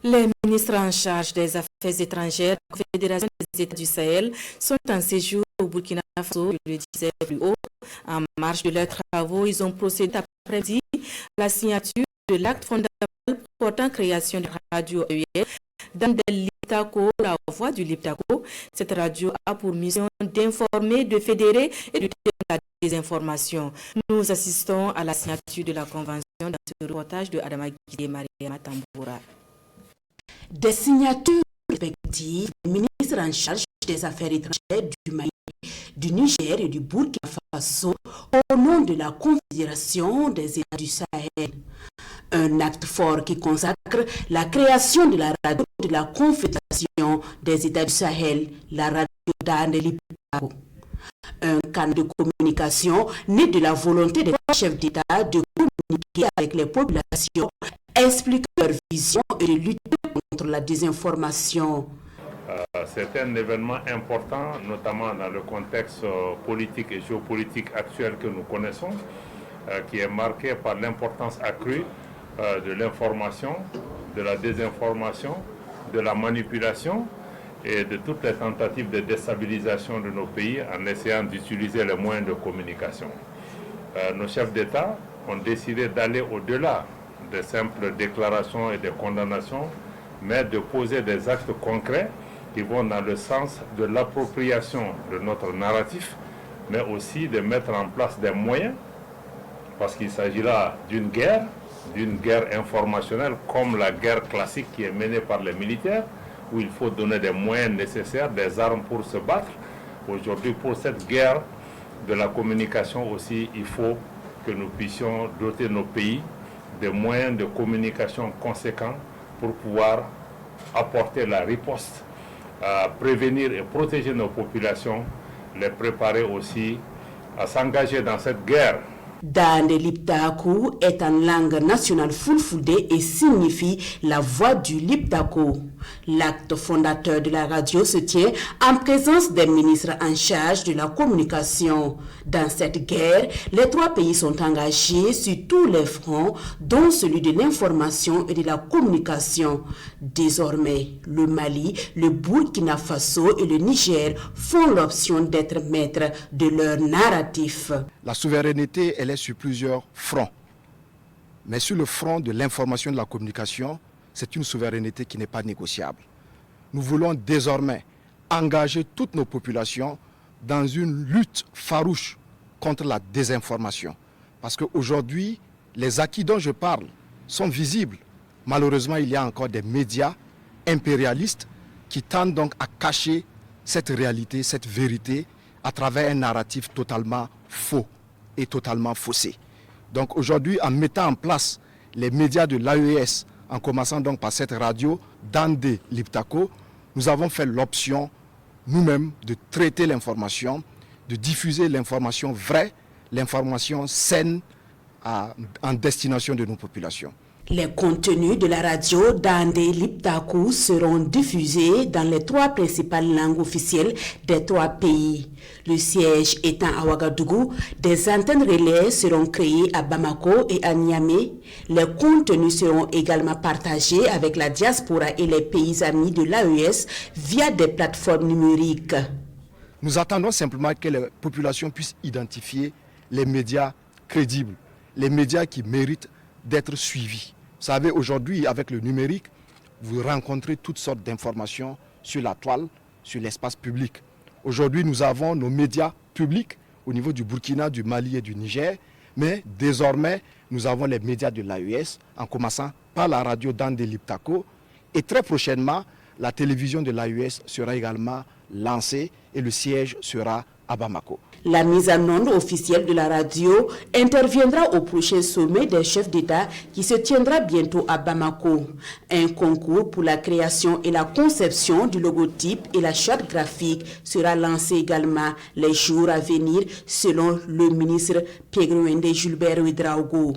Les ministres en charge des Affaires étrangères de la Confédération des États du Sahel sont en séjour au Burkina Faso, je le disais plus haut. En marge de leurs travaux, ils ont procédé après-midi à la signature de l'acte fondamental portant création de radio EUL dans l'Iptako, la voix du Liptako. Cette radio a pour mission d'informer, de fédérer et de tenir la désinformation. Nous assistons à la signature de la convention dans ce reportage de Adama Guidé et Mariama Tamboura. Des signatures respectives des ministres en charge des Affaires étrangères du Mali, du Niger et du Burkina Faso au nom de la Confédération des États du Sahel. Un acte fort qui consacre la création de la radio de la Confédération des États du Sahel, la radio d'Anelipako. Un canal de communication né de la volonté des chefs d'État de communiquer avec les populations, expliquer leur vision et de lutter contre la désinformation. C'est un événement important, notamment dans le contexte politique et géopolitique actuel que nous connaissons, qui est marqué par l'importance accrue de l'information, de la désinformation, de la manipulation et de toutes les tentatives de déstabilisation de nos pays en essayant d'utiliser les moyens de communication. Nos chefs d'État ont décidé d'aller au-delà des simples déclarations et des condamnations, mais de poser des actes concrets qui vont dans le sens de l'appropriation de notre narratif, mais aussi de mettre en place des moyens, parce qu'il s'agit là d'une guerre informationnelle comme la guerre classique qui est menée par les militaires, où il faut donner des moyens nécessaires, des armes pour se battre. Aujourd'hui, pour cette guerre de la communication aussi, il faut que nous puissions doter nos pays de moyens de communication conséquents pour pouvoir apporter la riposte, prévenir et protéger nos populations, les préparer aussi à s'engager dans cette guerre. Dande Liptako est en langue nationale fulfulde et signifie la voix du Liptako. L'acte fondateur de la radio se tient en présence des ministres en charge de la communication. Dans cette guerre, les trois pays sont engagés sur tous les fronts, dont celui de l'information et de la communication. Désormais, le Mali, le Burkina Faso et le Niger font l'option d'être maîtres de leur narratif. La souveraineté, elle est sur plusieurs fronts. Mais sur le front de l'information et de la communication, c'est une souveraineté qui n'est pas négociable. Nous voulons désormais engager toutes nos populations dans une lutte farouche contre la désinformation. Parce qu'aujourd'hui, les acquis dont je parle sont visibles. Malheureusement, il y a encore des médias impérialistes qui tentent donc à cacher cette réalité, cette vérité, à travers un narratif totalement faux et totalement faussé. Donc aujourd'hui, en mettant en place les médias de l'AES, en commençant donc par cette radio Dande Liptako, nous avons fait l'option nous-mêmes de traiter l'information, de diffuser l'information vraie, l'information saine en destination de nos populations. Les contenus de la radio Dande Liptako seront diffusés dans les trois principales langues officielles des trois pays. Le siège étant à Ouagadougou, des antennes relais seront créées à Bamako et à Niamey. Les contenus seront également partagés avec la diaspora et les pays amis de l'AES via des plateformes numériques. Nous attendons simplement que les populations puissent identifier les médias crédibles, les médias qui méritent d'être suivis. Vous savez, aujourd'hui, avec le numérique, vous rencontrez toutes sortes d'informations sur la toile, sur l'espace public. Aujourd'hui, nous avons nos médias publics au niveau du Burkina, du Mali et du Niger, mais désormais, nous avons les médias de l'AES, en commençant par la radio Dande Liptako, et très prochainement, la télévision de l'AES sera également lancée et le siège sera à Bamako. La mise en onde officielle de la radio interviendra au prochain sommet des chefs d'État qui se tiendra bientôt à Bamako. Un concours pour la création et la conception du logotype et la charte graphique sera lancé également les jours à venir selon le ministre Pierre Gouende Gilbert Ouedraogo.